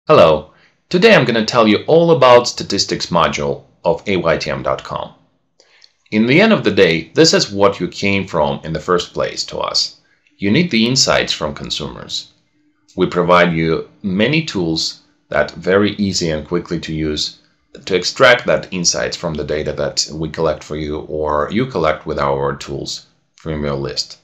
Hello, today I'm going to tell you all about statistics module of AYTM.com. In the end of the day, this is what you came from in the first place to us. You need the insights from consumers. We provide you many tools that are very easy and quickly to use to extract that insights from the data that we collect for you or you collect with our tools from your list.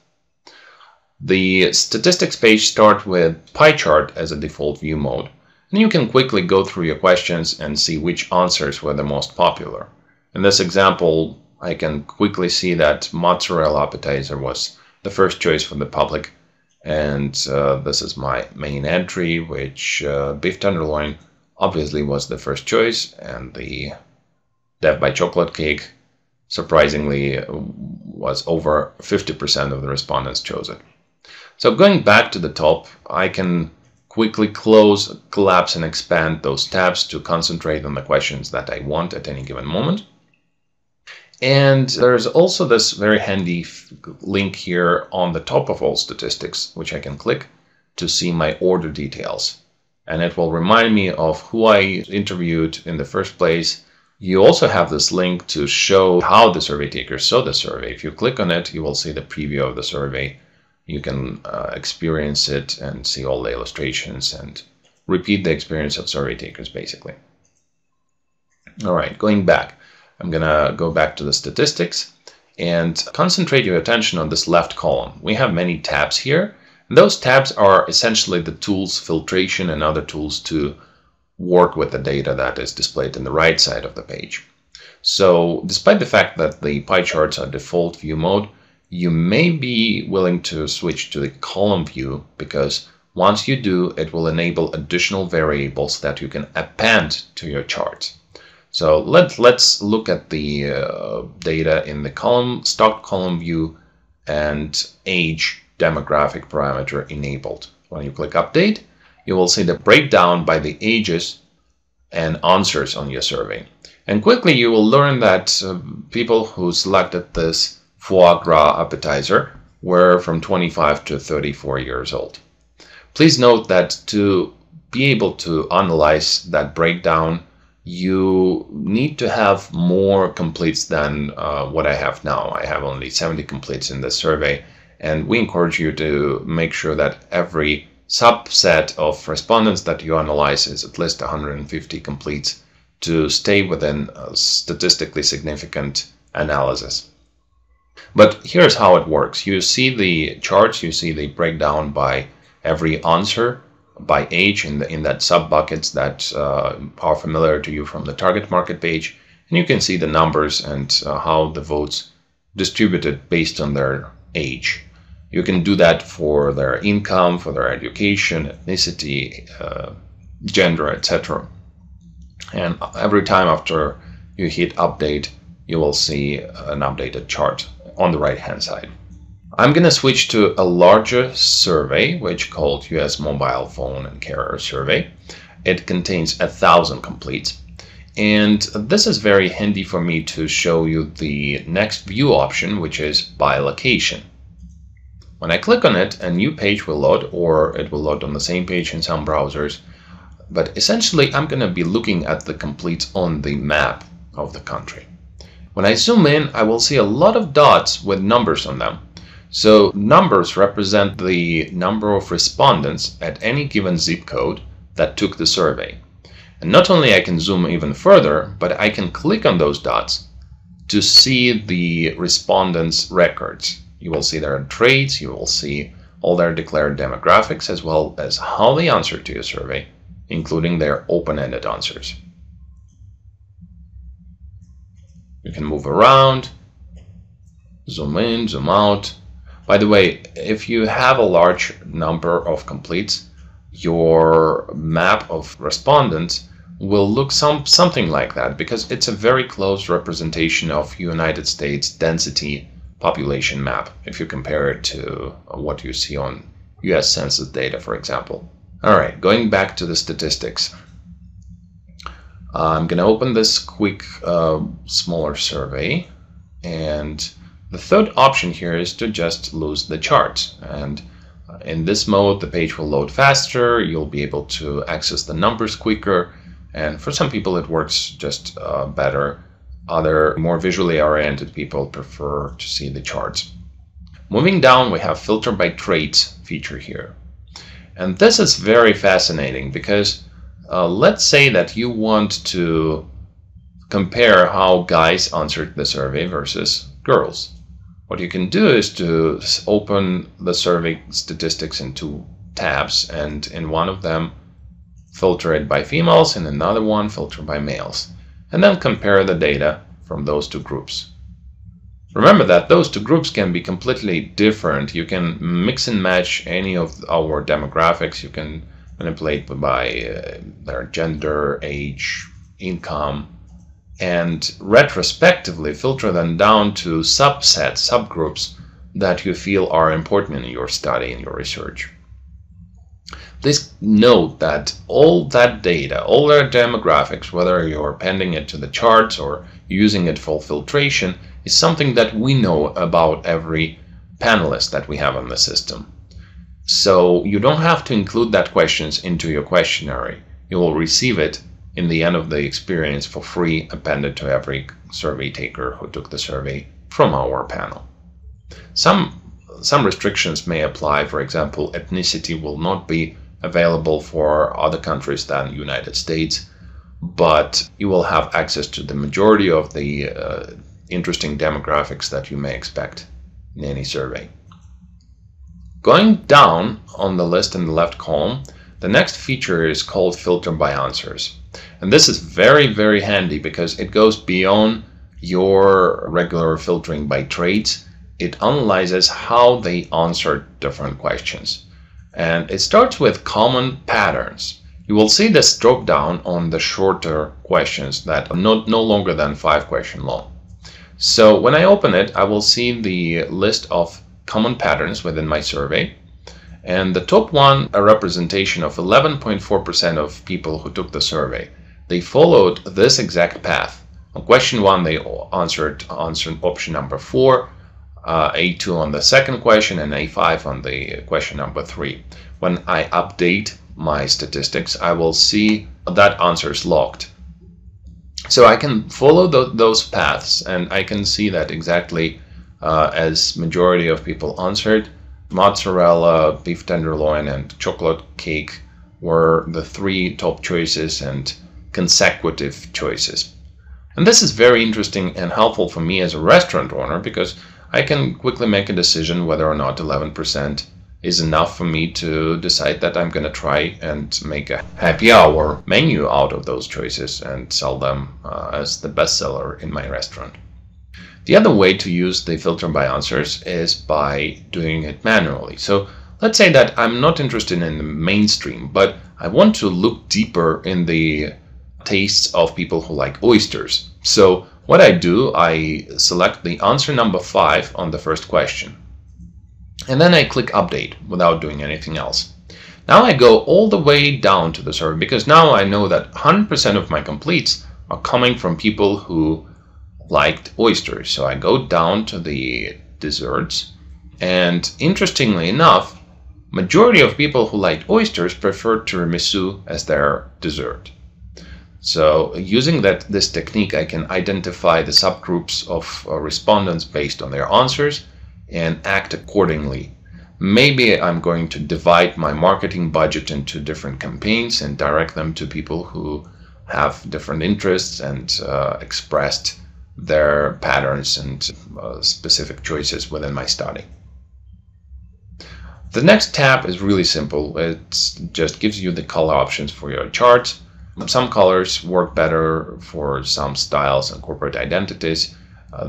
The statistics page starts with pie chart as a default view mode. And you can quickly go through your questions and see which answers were the most popular. In this example, I can quickly see that mozzarella appetizer was the first choice for the public. And this is my main entry, which beef tenderloin obviously was the first choice. And the death by chocolate cake, surprisingly, was over 50% of the respondents chose it. So going back to the top, I can quickly close, collapse, and expand those tabs to concentrate on the questions that I want at any given moment. And there's also this very handy link here on the top of all statistics, which I can click to see my order details. And it will remind me of who I interviewed in the first place. You also have this link to show how the survey takers saw the survey. If you click on it, you will see the preview of the survey. You can experience it and see all the illustrations and repeat the experience of survey takers, basically. All right, going back, I'm going to go back to the statistics and concentrate your attention on this left column. We have many tabs here. And those tabs are essentially the tools, filtration, and other tools to work with the data that is displayed in the right side of the page. So despite the fact that the pie charts are default view mode, you may be willing to switch to the column view because once you do, it will enable additional variables that you can append to your chart. So let's look at the data in the stock column view and age demographic parameter enabled. When you click update, you will see the breakdown by the ages and answers on your survey. And quickly you will learn that people who selected this foie gras appetizer were from 25 to 34 years old. Please note that to be able to analyze that breakdown, you need to have more completes than what I have now. I have only 70 completes in this survey, and we encourage you to make sure that every subset of respondents that you analyze is at least 150 completes to stay within a statistically significant analysis. But here's how it works. You see the charts, you see the breakdown by every answer, by age in that sub-buckets that are familiar to you from the target market page. And you can see the numbers and how the votes distributed based on their age. You can do that for their income, for their education, ethnicity, gender, etc. And every time after you hit update, you will see an updated chart on the right hand side. I'm going to switch to a larger survey, which is called US Mobile Phone and Carrier Survey. It contains 1,000 completes. And this is very handy for me to show you the next view option, which is by location. When I click on it, a new page will load, or it will load on the same page in some browsers. But essentially, I'm going to be looking at the completes on the map of the country. When I zoom in, I will see a lot of dots with numbers on them. So numbers represent the number of respondents at any given zip code that took the survey. And not only I can zoom even further, but I can click on those dots to see the respondents' records. You will see their traits, you will see all their declared demographics, as well as how they answered to your survey, including their open-ended answers. You can move around, zoom in, zoom out. By the way, if you have a large number of completes, your map of respondents will look something like that because it's a very close representation of United States density population map if you compare it to what you see on US Census data, for example. All right, going back to the statistics. I'm going to open this quick, smaller survey, and the third option here is to just lose the charts. And In this mode, the page will load faster, you'll be able to access the numbers quicker, and for some people it works just better. Other more visually oriented people prefer to see the charts. Moving down, we have filter by traits feature here. And this is very fascinating because let's say that you want to compare how guys answered the survey versus girls. What you can do is to open the survey statistics in two tabs, and in one of them filter it by females, and another one filter by males, and then compare the data from those two groups. Remember that those two groups can be completely different. You can mix and match any of our demographics. You can manipulate by their gender, age, income, and retrospectively filter them down to subsets, subgroups that you feel are important in your study and your research. Please note that all that data, all their demographics, whether you're appending it to the charts or using it for filtration, is something that we know about every panelist that we have on the system. So you don't have to include that questions into your questionnaire. You will receive it in the end of the experience for free, appended to every survey taker who took the survey from our panel. Some restrictions may apply. For example, ethnicity will not be available for other countries than the United States, but you will have access to the majority of the interesting demographics that you may expect in any survey. Going down on the list in the left column, the next feature is called filter by answers. And this is very, very handy because it goes beyond your regular filtering by traits. It analyzes how they answer different questions. And it starts with common patterns. You will see this drop down on the shorter questions that are no longer than 5 questions long. So when I open it, I will see the list of common patterns within my survey. And the top one, a representation of 11.4% of people who took the survey. They followed this exact path. On question 1, they answered option number 4, A2 on the second question, and A5 on the question number 3. When I update my statistics, I will see that answer is locked. So I can follow those paths, and I can see that exactly as majority of people answered, mozzarella, beef tenderloin, and chocolate cake were the 3 top choices and consecutive choices. And this is very interesting and helpful for me as a restaurant owner because I can quickly make a decision whether or not 11% is enough for me to decide that I'm going to try and make a happy hour menu out of those choices and sell them as the bestseller in my restaurant. The other way to use the filter by answers is by doing it manually. So let's say that I'm not interested in the mainstream, but I want to look deeper in the tastes of people who like oysters. So what I do, I select the answer number 5 on the first question. And then I click update without doing anything else. Now I go all the way down to the survey because now I know that 100% of my completes are coming from people who liked oysters. So I go down to the desserts, and interestingly enough, majority of people who liked oysters preferred tiramisu as their dessert. So using this technique, I can identify the subgroups of respondents based on their answers and act accordingly. Maybe I'm going to divide my marketing budget into different campaigns and direct them to people who have different interests and expressed their patterns and specific choices within my study. The next tab is really simple. It just gives you the color options for your charts. Some colors work better for some styles and corporate identities.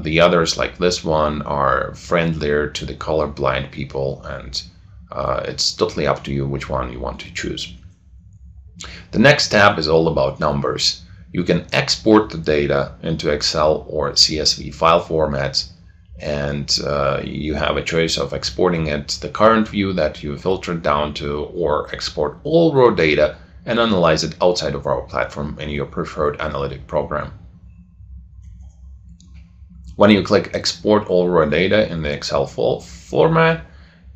The others, like this one, are friendlier to the colorblind people, and it's totally up to you which one you want to choose. The next tab is all about numbers. You can export the data into Excel or CSV file formats, and you have a choice of exporting it to the current view that you filtered down to, or export all raw data and analyze it outside of our platform in your preferred analytic program. When you click export all raw data in the Excel format,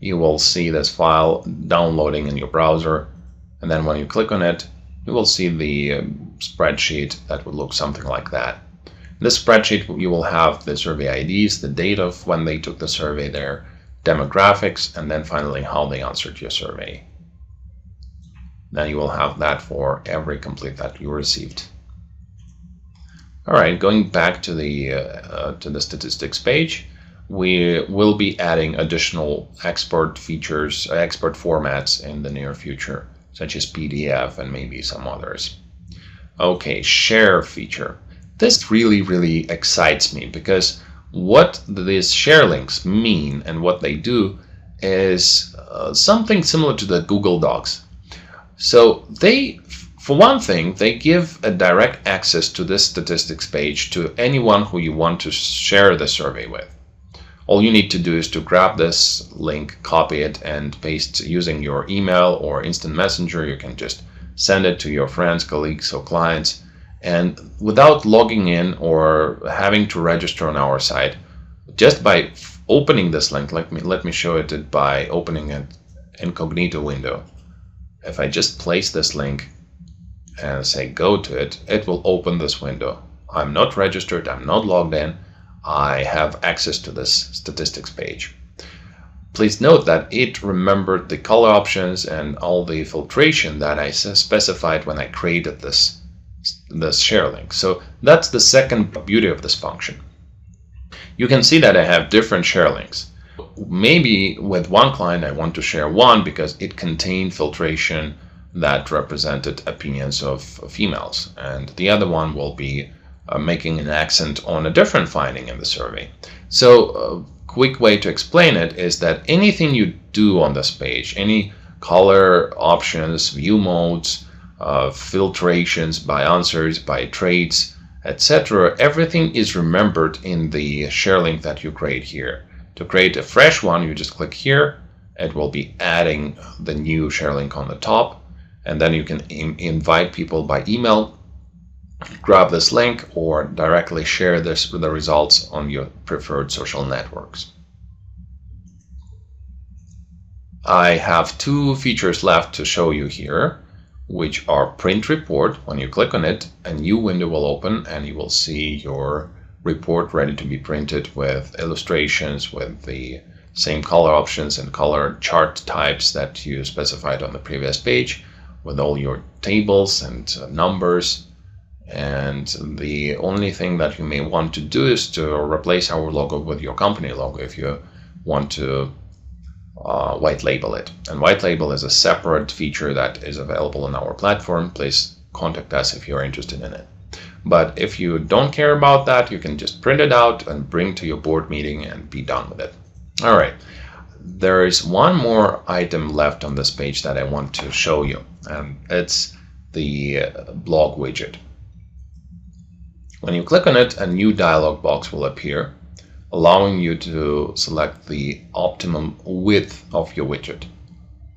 you will see this file downloading in your browser. And then when you click on it, you will see the spreadsheet that would look something like that. In this spreadsheet, you will have the survey IDs, the date of when they took the survey, their demographics, and then finally how they answered your survey. Then you will have that for every complete that you received. All right, going back to the statistics page, we will be adding additional export features, export formats in the near future, such as PDF and maybe some others. Okay, share feature. This really excites me because what these share links mean and what they do is something similar to the Google Docs. So they, for one thing, they give a direct access to this statistics page to anyone who you want to share the survey with. All you need to do is to grab this link, copy it, and paste using your email or instant messenger. You can just send it to your friends, colleagues, or clients. And without logging in or having to register on our site, just by opening this link, let me show it by opening an incognito window. If I just place this link and say go to it, it will open this window. I'm not registered, I'm not logged in, I have access to this statistics page. Please note that it remembered the color options and all the filtration that I specified when I created this share link. So that's the second beauty of this function. You can see that I have different share links. Maybe with one client I want to share one because it contained filtration that represented opinions of females, and the other one will be making an accent on a different finding in the survey. So a quick way to explain it is that anything you do on this page, any color options, view modes, filtrations by answers, by traits, etc., everything is remembered in the share link that you create here. To create a fresh one, you just click here. It will be adding the new share link on the top, and then you can invite people by email, grab this link, or directly share the results on your preferred social networks. I have two features left to show you here, which are print report. When you click on it, a new window will open and you will see your report ready to be printed with illustrations, with the same color options and color chart types that you specified on the previous page, with all your tables and numbers. And the only thing that you may want to do is to replace our logo with your company logo if you want to white label it. And white label is a separate feature that is available on our platform. Please contact us if you're interested in it. But if you don't care about that, you can just print it out and bring to your board meeting and be done with it. All right, there is one more item left on this page that I want to show you, and it's the blog widget. When you click on it, a new dialog box will appear, allowing you to select the optimum width of your widget.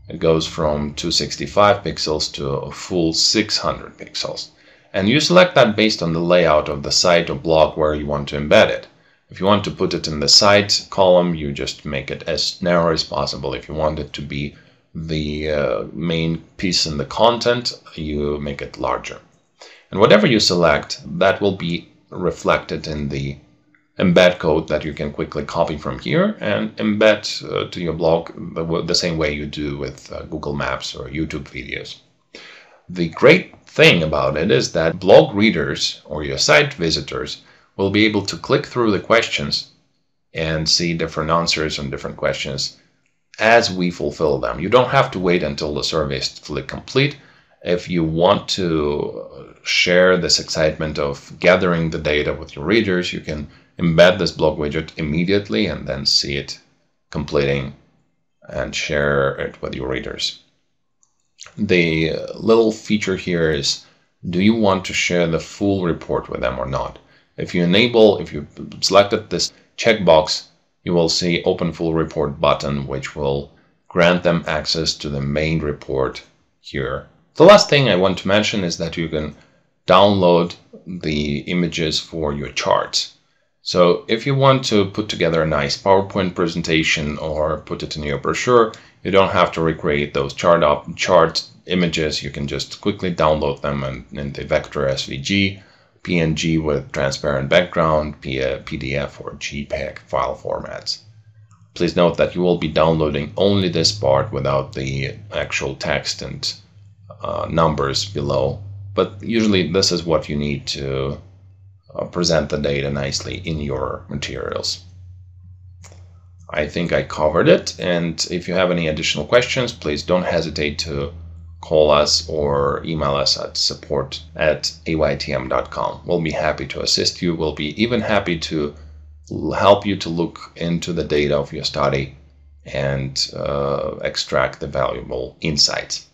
It goes from 265 pixels to a full 600 pixels. And you select that based on the layout of the site or blog where you want to embed it. If you want to put it in the site column, you just make it as narrow as possible. If you want it to be the main piece in the content, you make it larger. And whatever you select, that will be reflected in the embed code that you can quickly copy from here and embed to your blog the same way you do with Google Maps or YouTube videos. The great thing about it is that blog readers or your site visitors will be able to click through the questions and see different answers on different questions as we fulfill them. You don't have to wait until the survey is fully complete. If you want to share this excitement of gathering the data with your readers, you can embed this blog widget immediately and then see it completing and share it with your readers. The little feature here is, do you want to share the full report with them or not? If you selected this checkbox, you will see Open Full Report button, which will grant them access to the main report here. The last thing I want to mention is that you can download the images for your charts. So if you want to put together a nice PowerPoint presentation or put it in your brochure, you don't have to recreate those chart images. You can just quickly download them in the vector SVG, PNG with transparent background, PDF or JPEG file formats. Please note that you will be downloading only this part without the actual text and numbers below. But usually this is what you need to present the data nicely in your materials. I think I covered it, and if you have any additional questions, please don't hesitate to call us or email us at support@aytm.com. We'll be happy to assist you. We'll be even happy to help you to look into the data of your study and extract the valuable insights.